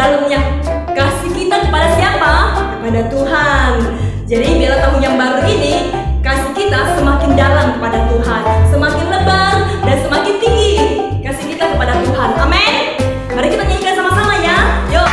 dalamnya. Kasih kita kepada siapa? Kepada Tuhan. Jadi biarlah tahun yang baru ini kasih kita semakin dalam kepada Tuhan, semakin lebar dan semakin tinggi kasih kita kepada Tuhan. Amin. Mari kita nyanyikan sama-sama ya. Yuk.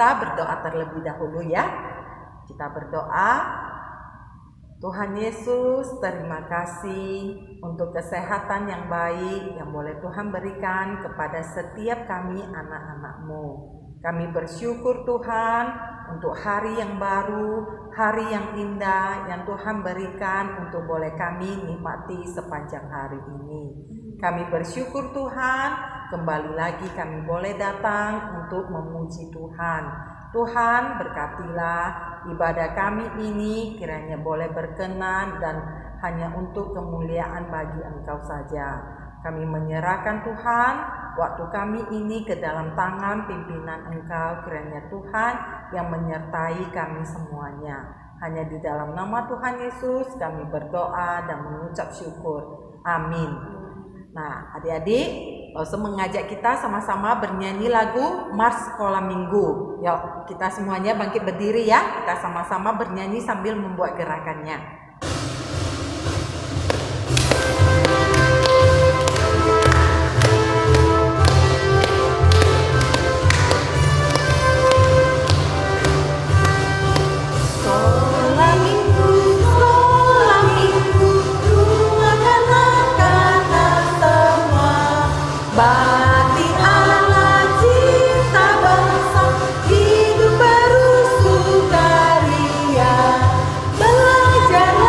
Kita berdoa terlebih dahulu ya. Kita berdoa. Tuhan Yesus, terima kasih untuk kesehatan yang baik yang boleh Tuhan berikan kepada setiap kami anak-anak-Mu. Kami bersyukur Tuhan untuk hari yang baru, hari yang indah yang Tuhan berikan untuk boleh kami nikmati sepanjang hari ini. Kami bersyukur Tuhan, kembali lagi kami boleh datang untuk memuji Tuhan. Tuhan berkatilah ibadah kami ini kiranya boleh berkenan dan hanya untuk kemuliaan bagi Engkau saja. Kami menyerahkan Tuhan waktu kami ini ke dalam tangan pimpinan Engkau, kiranya Tuhan yang menyertai kami semuanya. Hanya di dalam nama Tuhan Yesus kami berdoa dan mengucap syukur. Amin. Nah, adik-adik, Lause mengajak kita sama-sama bernyanyi lagu Mars Sekolah Minggu. Yuk, kita semuanya bangkit berdiri ya. Kita sama-sama bernyanyi sambil membuat gerakannya. Belajar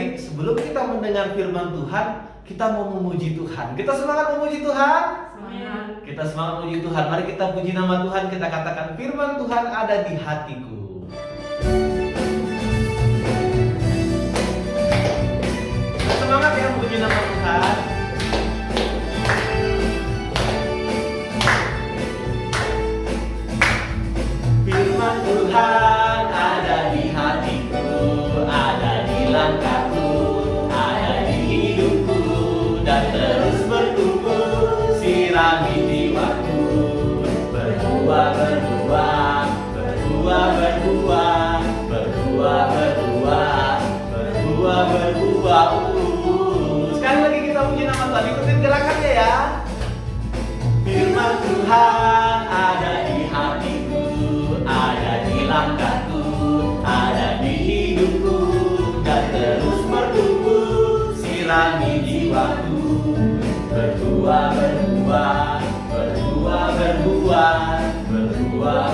adik-adik, sebelum kita mendengar firman Tuhan, kita mau memuji Tuhan. Kita semangat memuji Tuhan? Semangat. Kita semangat memuji Tuhan. Mari kita puji nama Tuhan. Kita katakan firman Tuhan ada di hatiku. Kita semangat ya memuji nama Tuhan. Firman Tuhan ada di hatiku, ada di langkahku, ada di hidupku, dan terus bertumbuh, sirami jiwaku. Berbuah, berbuah, berbuah, berbuah, berbuah, berbuah, berbuah, berbuah. Sekali lagi kita puji nama Tuhan, ikutin gerakannya ya. Firman Tuhan ada di hatiku, ada di langkahku, ada di hidupku, dan terus bertumbuh, sirami jiwaku. Berbuah, berbuah, berbuah, berbuah, berbuah,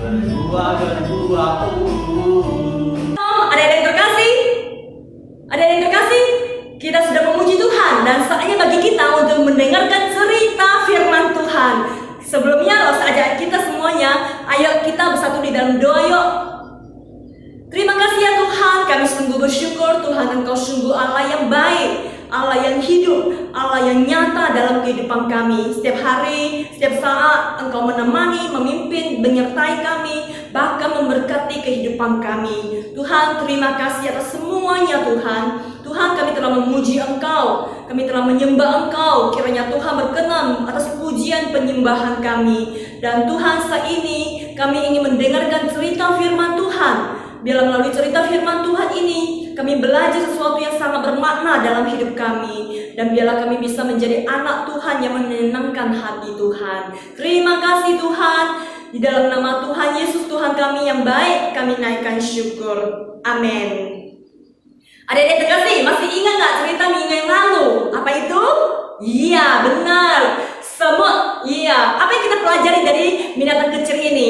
berbuah, berbuah, berbuah. Adik-adik yang terkasih, adik-adik yang terkasih, kita sudah memuji Tuhan dan saatnya bagi kita untuk mendengarkan cerita firman Tuhan. Sebelumnya, langsung ajak kita semuanya, ayo kita bersatu di dalam doa yuk. Terima kasih ya Tuhan, kami sungguh bersyukur Tuhan, Engkau sungguh Allah yang baik, Allah yang hidup, Allah yang nyata dalam kehidupan kami. Setiap hari, setiap saat Engkau menemani, memimpin, menyertai kami, bahkan memberkati kehidupan kami. Tuhan, terima kasih atas semuanya Tuhan. Tuhan, kami telah memuji Engkau, kami telah menyembah Engkau. Kiranya Tuhan berkenan atas pujian penyembahan kami. Dan Tuhan, saat ini kami ingin mendengarkan cerita firman Tuhan. Biarlah melalui cerita firman Tuhan ini kami belajar sesuatu yang sangat bermakna dalam hidup kami. Dan biarlah kami bisa menjadi anak Tuhan yang menyenangkan hati Tuhan. Terima kasih Tuhan. Di dalam nama Tuhan Yesus Tuhan kami yang baik, kami naikkan syukur. Amin. Adik-adik terkasih, masih ingat gak cerita minggu yang lalu? Apa itu? Iya, benar. Semut. Iya. Apa yang kita pelajari dari binatang kecil ini?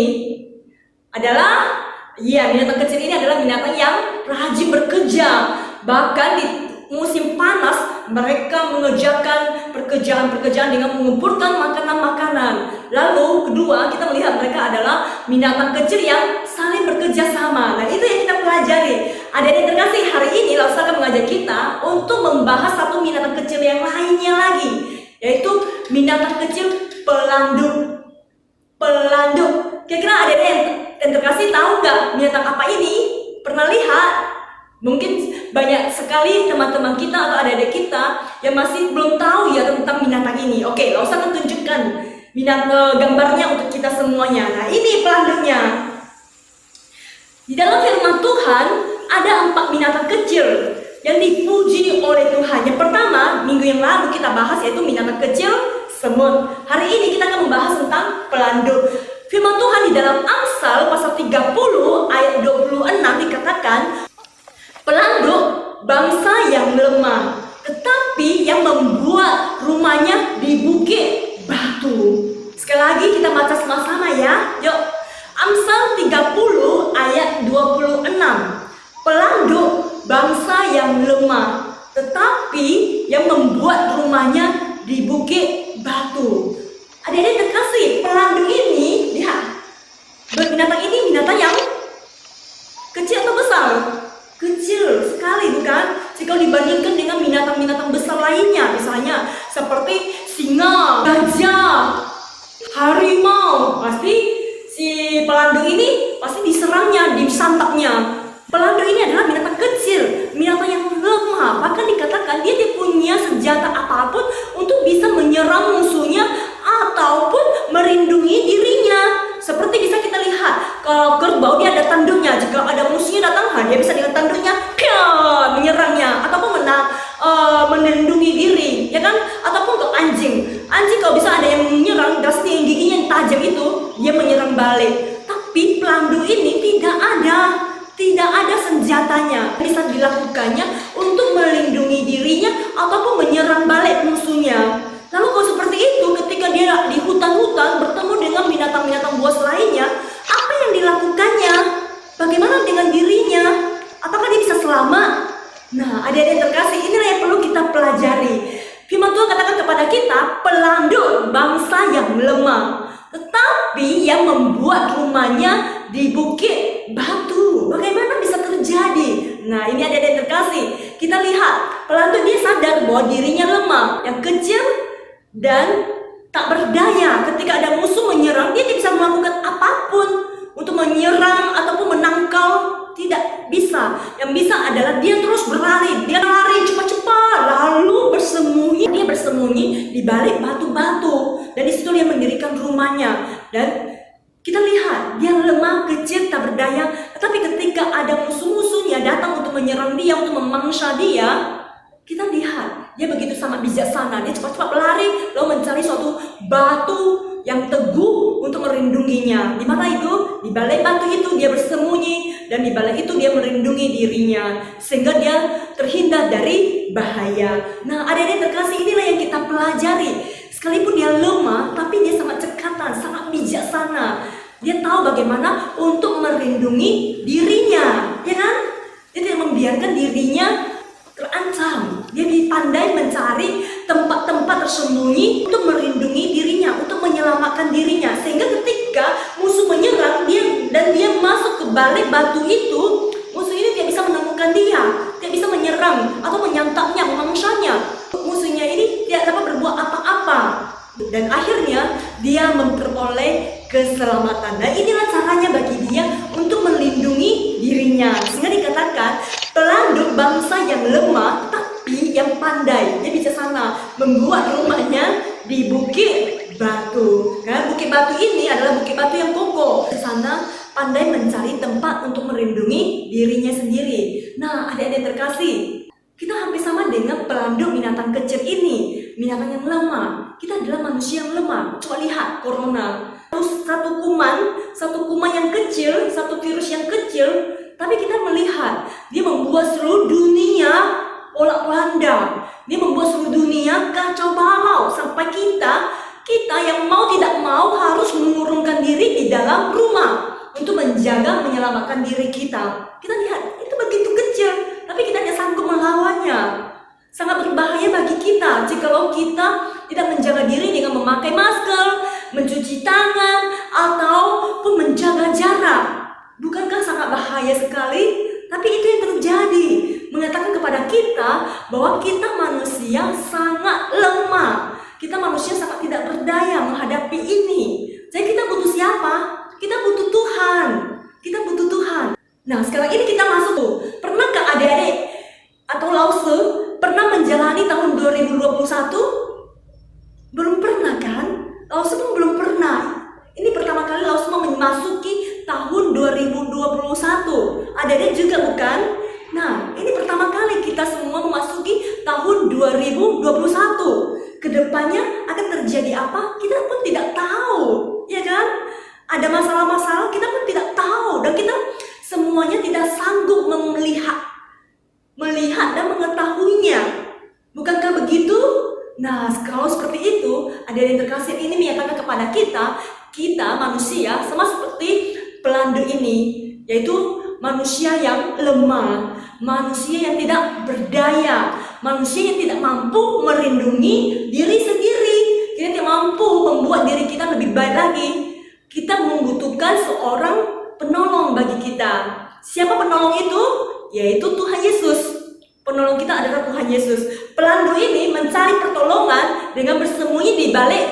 Binatang kecil ini adalah binatang yang rajin bekerja. Bahkan di musim panas, mereka mengerjakan pekerjaan-pekerjaan dengan mengumpulkan makanan-makanan. Lalu kedua, kita melihat mereka adalah binatang kecil yang saling bekerja sama. Nah, itu yang kita pelajari. Adik-adik terkasih, hari ini Lausa akan mengajak kita untuk membahas satu binatang kecil yang lainnya lagi, yaitu binatang kecil pelanduk. Pelanduk. Kira-kira adik-adik yang terkasih tahu nggak binatang apa ini? Pernah lihat? Mungkin banyak sekali teman-teman kita atau adik-adik kita yang masih belum tahu ya tentang binatang ini. Oke, Lausa akan tunjukkan gambarnya untuk kita semuanya. Nah, ini pelanduknya. Di dalam firman Tuhan ada 4 binatang kecil yang dipuji oleh Tuhan. Yang pertama, minggu yang lalu kita bahas yaitu binatang kecil semut. Hari ini kita akan membahas tentang pelanduk. Firman Tuhan di dalam Amsal pasal 30 ayat 26 dikatakan, pelanduk bangsa yang lemah, tetapi yang membuat rumahnya di bukit batu. Sekali lagi kita baca sama-sama ya. Yuk. Amsal 30 ayat 26. Pelanduk bangsa yang lemah, tetapi yang membuat rumahnya di bukit batu. Adik-adik terkasih, pelanduk ini, lihat. Binatang ini binatang yang kecil atau besar? Kecil sekali, bukan? Jika dibandingkan dengan binatang-binatang besar lainnya, misalnya seperti singa, gajah, harimau, pasti si pelanduk ini pasti diserangnya, disantapnya. Pelanduk ini adalah binatang kecil, binatang yang lemah. Bahkan dikatakan dia tidak punya senjata apapun untuk bisa menyerang musuhnya ataupun melindungi dirinya. Seperti bisa kita lihat, kalau kerbau dia ada tanduknya. Jika ada musuhnya datang, dia bisa dengan tanduknya menyerangnya ataupun melindungi diri, ya kan? Ataupun ke anjing. Anjing kalau bisa ada yang menyerang, pasti yang giginya yang tajam itu dia menyerang balik. Tapi pelanduk ini tidak ada senjatanya bisa dilakukannya untuk melindungi dirinya ataupun menyerang balik musuhnya. Lalu kalau seperti itu, ketika dia di hutan-hutan bertemu dengan binatang-binatang buas lainnya, apa yang dilakukannya? Bagaimana dengan dirinya? Apakah dia bisa selamat? Nah, adik-adik terkasih, inilah yang perlu kita pelajari. Firman Tuhan katakan kepada kita, pelanduk bangsa yang lemah, tetapi yang membuat rumahnya di bukit batu. Bagaimana bisa terjadi? Nah, ini adik-adik terkasih, kita lihat pelanduk dia sadar bahwa dirinya lemah, yang kecil dan tak berdaya. Ketika ada musuh menyerang, dia tidak bisa melakukan apapun untuk menyerang ataupun menangkal. Tidak bisa. Yang bisa adalah dia terus berlari. Dia lari cepat-cepat, lalu bersembunyi. Dia bersembunyi di balik batu-batu, dan di situ dia mendirikan rumahnya. Dan kita lihat dia lemah, kecil, tak berdaya. Tetapi ketika ada musuh-musuhnya datang untuk menyerang dia, untuk memangsa dia, kita lihat dia begitu sangat bijaksana. Dia cepat-cepat berlari lalu mencari suatu batu yang teguh untuk merindunginya. Di mana itu? Di balik batu itu dia bersembunyi, dan di balik itu dia merindungi dirinya sehingga dia terhindar dari bahaya. Nah, adik-adik terkasih, inilah yang kita pelajari. Sekalipun dia lemah, tapi dia sangat cekatan, sangat bijaksana. Dia tahu bagaimana untuk melindungi dirinya, ya kan? Dia tidak membiarkan dirinya terancam. Dia pandai mencari tempat-tempat tersembunyi untuk melindungi dirinya, untuk menyelamatkan dirinya, sehingga ketika musuh menyerang dia dan dia masuk ke balik batu itu, musuh ini tidak bisa menemukan dia, tidak bisa menyerang atau menyantapnya, memangsanya. Musuhnya ini tidak dapat berbuat apa-apa, dan akhirnya dia memperoleh keselamatan. Dan inilah caranya bagi dia untuk melindungi dirinya, sehingga dikatakan pelanduk bangsa yang lemah tapi yang pandai. Dia bijaksana membuat rumahnya di bukit batu. Karena bukit batu ini adalah bukit batu yang kokoh. Di sana pandai mencari tempat untuk melindungi dirinya sendiri. Nah, adik-adik terkasih, kita hampir sama dengan pelanduk binatang kecil ini, binatang yang lemah. Kita adalah manusia yang lemah. Coba lihat corona. Satu kuman yang kecil, satu virus yang kecil, tapi kita melihat dia membuat seluruh dunia pola-polanda. Dia membuat seluruh dunia kacau balau, sampai kita yang mau tidak mau harus mengurungkan diri di dalam rumah untuk menjaga, menyelamatkan diri kita. Kita lihat itu begitu kecil, tapi kita tidak sanggup melawannya. Sangat berbahaya bagi kita jikalau kita tidak menjaga diri dengan memakai masker, mencuci tangan, ataupun menjaga jarak. Bukankah sangat bahaya sekali? Tapi itu yang terjadi, mengatakan kepada kita bahwa kita manusia sangat lemah. Kita manusia sangat tidak berdaya menghadapi ini. Jadi kita butuh siapa? Kita butuh Tuhan. Kita butuh Tuhan. Nah, sekarang ini kita masuk tuh. Pernahkah adik-adik atau Lause pernah menjalani tahun 2021? Belum pernah kan? Lause pun belum pernah. Ini pertama kali Lause mau memasuki tahun 2021. Adik-adik juga bukan? Nah, ini pertama kali kita semua memasuki tahun 2021. Kedepannya akan terjadi apa? Kita pun tidak tahu, ya kan? Ada masalah-masalah kita pun tidak tahu, dan kita semuanya tidak sanggup melihat dan mengetahuinya. Bukankah begitu? Nah, kalau seperti itu, adik-adik terkasih, ini menyatakan kepada kita manusia sama seperti pelanduk ini, yaitu manusia yang lemah, manusia yang tidak berdaya, manusia yang tidak mampu melindungi diri sendiri. Kita tidak mampu membuat diri kita lebih baik lagi. Kita membutuhkan seorang penolong bagi kita. Siapa penolong itu? Yaitu Tuhan Yesus. Penolong kita adalah Tuhan Yesus. Pelanduk ini mencari pertolongan dengan bersembunyi di balik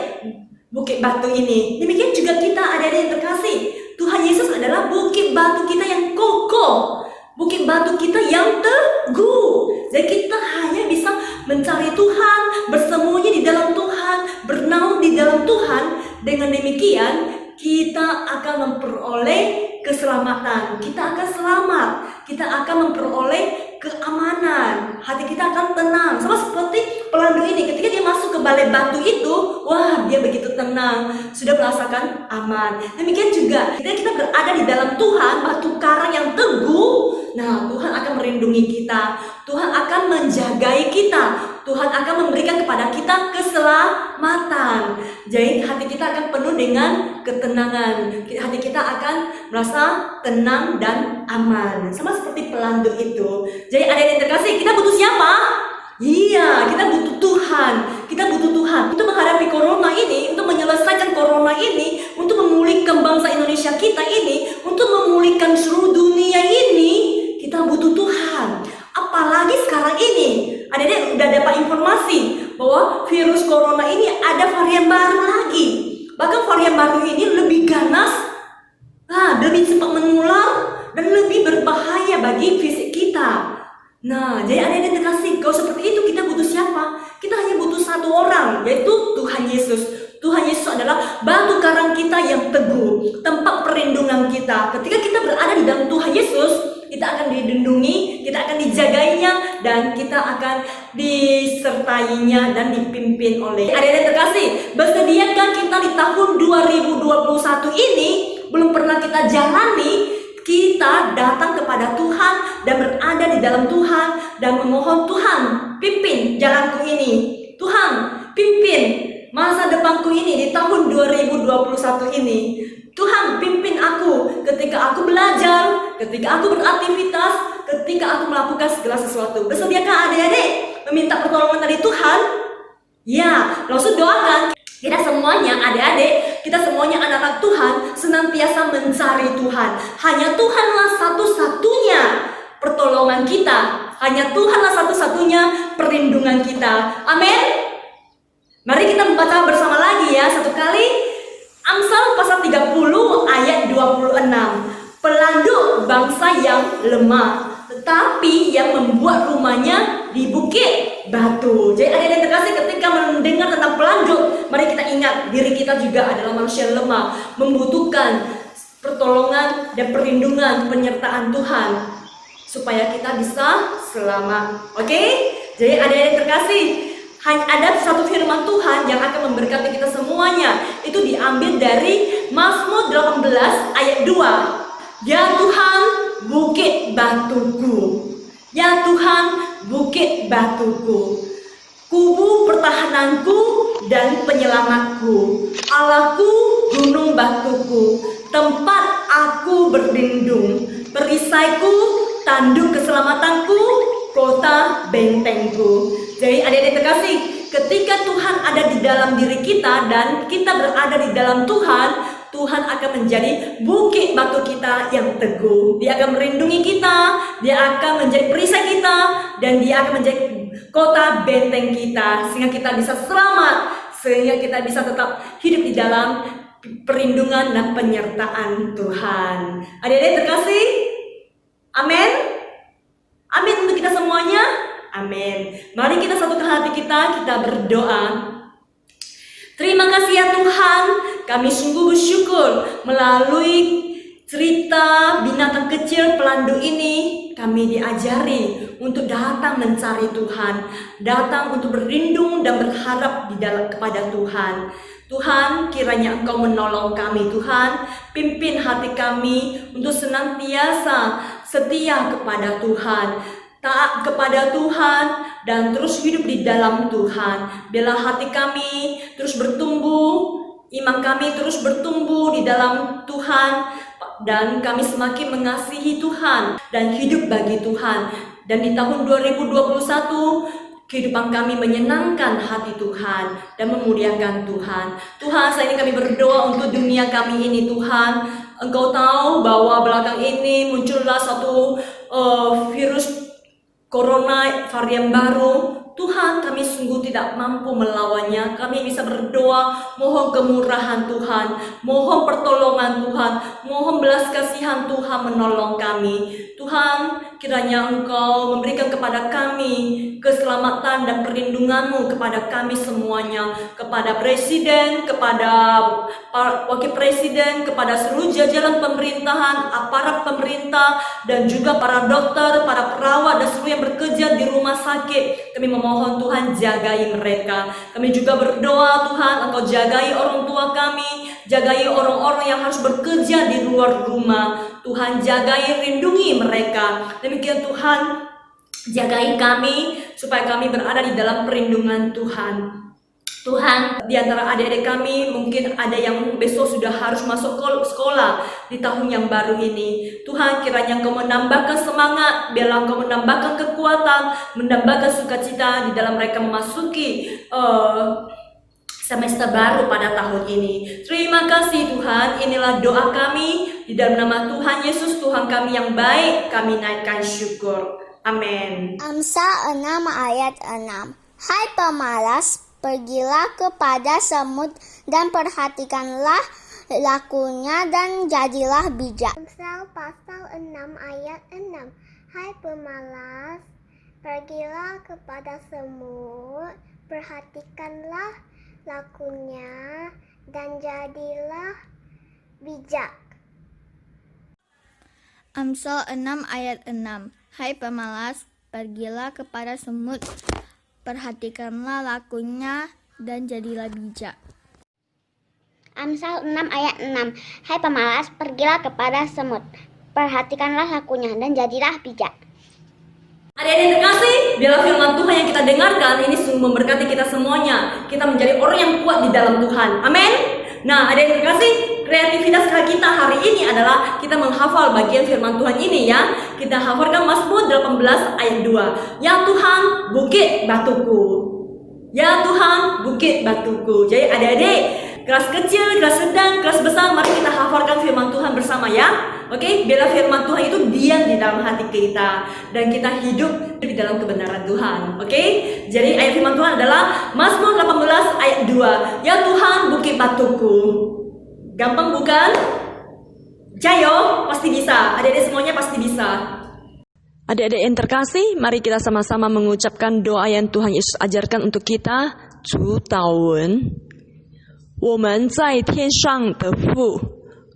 bukit batu ini. Demikian juga kita, adik-adik yang terkasih. Tuhan Yesus adalah bukit batu kita yang kokoh, bukit batu kita yang teguh. Jadi kita hanya bisa mencari Tuhan, bersembunyi di dalam Tuhan, bernaung di dalam Tuhan. Dengan demikian kita akan memperoleh keselamatan, kita akan selamat, kita akan memperoleh keamanan, hati kita akan tenang. Sama seperti pelanduk ini, ketika dia masuk ke balik batu itu, wah, dia begitu tenang, sudah merasakan aman. Demikian juga ketika kita berada di dalam Tuhan, batu karang yang teguh, nah Tuhan akan melindungi kita, Tuhan akan menjagai kita, Tuhan akan memberikan kepada kita keselamatan. Jadi hati kita akan penuh dengan ketenangan, hati kita akan merasa tenang dan aman, sama seperti pelandu itu. Jadi adik-adik yang terkasih, kita butuh siapa? Iya, kita butuh Tuhan. Kita butuh Tuhan untuk menghadapi corona ini, untuk menyelesaikan corona ini, untuk memulihkan bangsa Indonesia kita ini, untuk memulihkan seluruh dunia ini. Kita butuh Tuhan. Apalagi sekarang ini, adik-adik udah dapat informasi bahwa virus corona ini ada varian baru lagi. Bahkan varian baru ini lebih ganas, lebih cepat menular, dan lebih berbahaya bagi fisik kita. Nah, jadi adik-adik terkasih, kalau seperti itu kita butuh siapa? Kita hanya butuh satu orang, yaitu Tuhan Yesus. Tuhan Yesus adalah batu karang kita yang teguh, tempat perlindungan kita. Ketika kita berada di dalam Tuhan Yesus, kita akan dilindungi, kita akan dijagainya, dan kita akan disertainya dan dipimpin oleh adik-adik terkasih. Bersediakah kita di tahun 2021 ini belum pernah kita jalani? Kita datang kepada Tuhan dan berada di dalam Tuhan dan memohon, Tuhan pimpin jalanku ini, Tuhan pimpin masa depanku ini di tahun 2021 ini. Tuhan pimpin aku ketika aku belajar, ketika aku beraktivitas, ketika aku melakukan segala sesuatu. Bersediakah adik-adik meminta pertolongan dari Tuhan? Ya, langsung doakan. Kita semuanya adik-adik, kita semuanya anak-anak Tuhan senantiasa mencari Tuhan. Hanya Tuhanlah satu-satunya pertolongan kita. Hanya Tuhanlah satu-satunya perlindungan kita. Amin. Mari kita membaca bersama lagi ya, satu kali. Amsal pasal 30 ayat 26. Pelanduk bangsa yang lemah, tetapi yang membuat rumahnya di bukit batu. Jadi adik-adik terkasih, ketika mendengar tentang pelanduk, mari kita ingat diri kita juga adalah manusia lemah, membutuhkan pertolongan dan perlindungan penyertaan Tuhan supaya kita bisa selamat. Oke? Jadi adik-adik terkasih, hanya ada satu firman Tuhan yang akan memberkati kita semuanya. Itu diambil dari Mazmur 18 ayat 2. Ya Tuhan, bukit batuku. Ya Tuhan, bukit batuku, kubu pertahananku dan penyelamatku, Allahku, gunung batuku, tempat aku berlindung, perisaiku, tanduk keselamatanku, kota bentengku. Jadi adik-adik terkasih, ketika Tuhan ada di dalam diri kita dan kita berada di dalam Tuhan, Tuhan akan menjadi bukit batu kita yang teguh. Dia akan melindungi kita, Dia akan menjadi perisai kita, dan Dia akan menjadi kota benteng kita, sehingga kita bisa selamat, sehingga kita bisa tetap hidup di dalam perlindungan dan penyertaan Tuhan. Adik-adik terkasih, amin. Amin untuk kita semuanya. Amin. Mari kita satukan hati kita berdoa. Terima kasih ya Tuhan, kami sungguh bersyukur melalui cerita binatang kecil pelandu ini kami diajari untuk datang mencari Tuhan, datang untuk berlindung dan berharap di dalam kepada Tuhan. Tuhan, kiranya Engkau menolong kami Tuhan, pimpin hati kami untuk senantiasa setia kepada Tuhan, taat kepada Tuhan, dan terus hidup di dalam Tuhan. Biarlah hati kami terus bertumbuh, iman kami terus bertumbuh di dalam Tuhan, dan kami semakin mengasihi Tuhan dan hidup bagi Tuhan. Dan di tahun 2021 kehidupan kami menyenangkan hati Tuhan dan memuliakan Tuhan. Tuhan, saat ini kami berdoa untuk dunia kami ini Tuhan. Engkau tahu bahwa belakang ini muncullah satu virus Corona varian baru. Tuhan, kami sungguh tidak mampu melawannya. Kami bisa berdoa, mohon kemurahan Tuhan, mohon pertolongan Tuhan, mohon belas kasihan Tuhan menolong kami. Tuhan, kiranya Engkau memberikan kepada kami keselamatan dan perlindungan-Mu kepada kami semuanya, kepada Presiden, kepada Wakil Presiden, kepada seluruh jajaran pemerintahan, aparat pemerintah, dan juga para dokter, para perawat, dan seluruh yang bekerja di rumah rumah sakit. Kami memohon Tuhan jagai mereka. Kami juga berdoa Tuhan, Engkau jagai orang tua kami, jagai orang-orang yang harus bekerja di luar rumah. Tuhan jagai, lindungi mereka. Demikian Tuhan, jagai kami supaya kami berada di dalam perlindungan Tuhan. Tuhan, di antara adik-adik kami mungkin ada yang besok sudah harus masuk sekolah di tahun yang baru ini. Tuhan, kiranya Engkau menambahkan semangat, biarlah Engkau menambahkan kekuatan, menambahkan sukacita di dalam mereka memasuki semester baru pada tahun ini. Terima kasih Tuhan, inilah doa kami di dalam nama Tuhan Yesus, Tuhan kami yang baik, kami naikkan syukur. Amin. Amsal 6 ayat 6. Hai pemalas, pergilah kepada semut dan perhatikanlah lakunya dan jadilah bijak. Amsal pasal 6 ayat 6. Hai pemalas, pergilah kepada semut, perhatikanlah lakunya dan jadilah bijak. Amsal 6 ayat 6. Hai pemalas, pergilah kepada semut, perhatikanlah lakunya dan jadilah bijak. Amsal 6 ayat 6. Hai pemalas, pergilah kepada semut, perhatikanlah lakunya dan jadilah bijak. Adik-adik terkasih, biarlah firman Tuhan yang kita dengarkan ini sungguh memberkati kita semuanya. Kita menjadi orang yang kuat di dalam Tuhan. Amin. Nah, adik-adik terkasih, kreativitas kita hari ini adalah kita menghafal bagian firman Tuhan ini ya. Kita hafalkan Mazmur 18 ayat 2. Ya Tuhan, bukit batuku. Ya Tuhan, bukit batuku. Jadi adik-adik, kelas kecil, kelas sedang, kelas besar, mari kita hafalkan firman Tuhan bersama ya. Oke, biarlah firman Tuhan itu diam di dalam hati kita dan kita hidup di dalam kebenaran Tuhan. Oke, jadi ayat firman Tuhan adalah Mazmur 18 ayat 2. Ya Tuhan, bukit batuku. Gampang bukan? Jayo, pasti bisa. Adik-adik semuanya pasti bisa. Adik-adik yang terkasih, mari kita sama-sama mengucapkan doa yang Tuhan Yesus ajarkan untuk kita. 主祷文，我们在天上的父，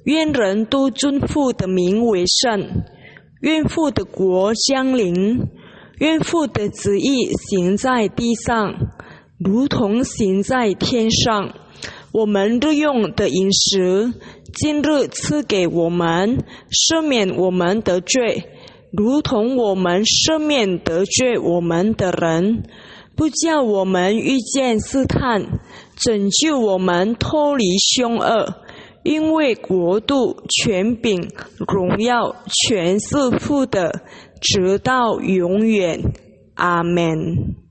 愿人都尊父的名为圣，愿父的国降临，愿父的旨意行在地上，如同行在天上。我们日用的饮食，今日赐给我们，赦免我们的罪，如同我们赦免得罪我们的人，不叫我们遇见试探，拯救我们脱离凶恶。因为国度、权柄、荣耀，全是父的，直到永远。阿门。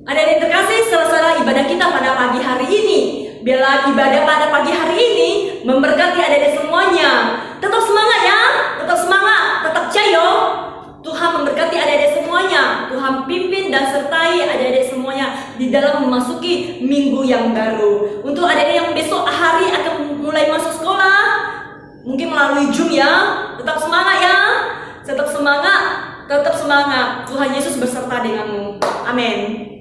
Adik-adik terkasih, selesai ibadah kita pada pagi hari ini. Biarlah ibadah pada pagi hari ini memberkati adik-adik semuanya. Tetap semangat ya, tetap semangat, tetap jayo. Tuhan memberkati adik-adik semuanya. Tuhan pimpin dan sertai adik-adik semuanya di dalam memasuki minggu yang baru. Untuk adik-adik yang besok hari akan mulai masuk sekolah, mungkin melalui Zoom ya. Tetap semangat ya, tetap semangat, tetap semangat. Tuhan Yesus berserta denganmu. Amin.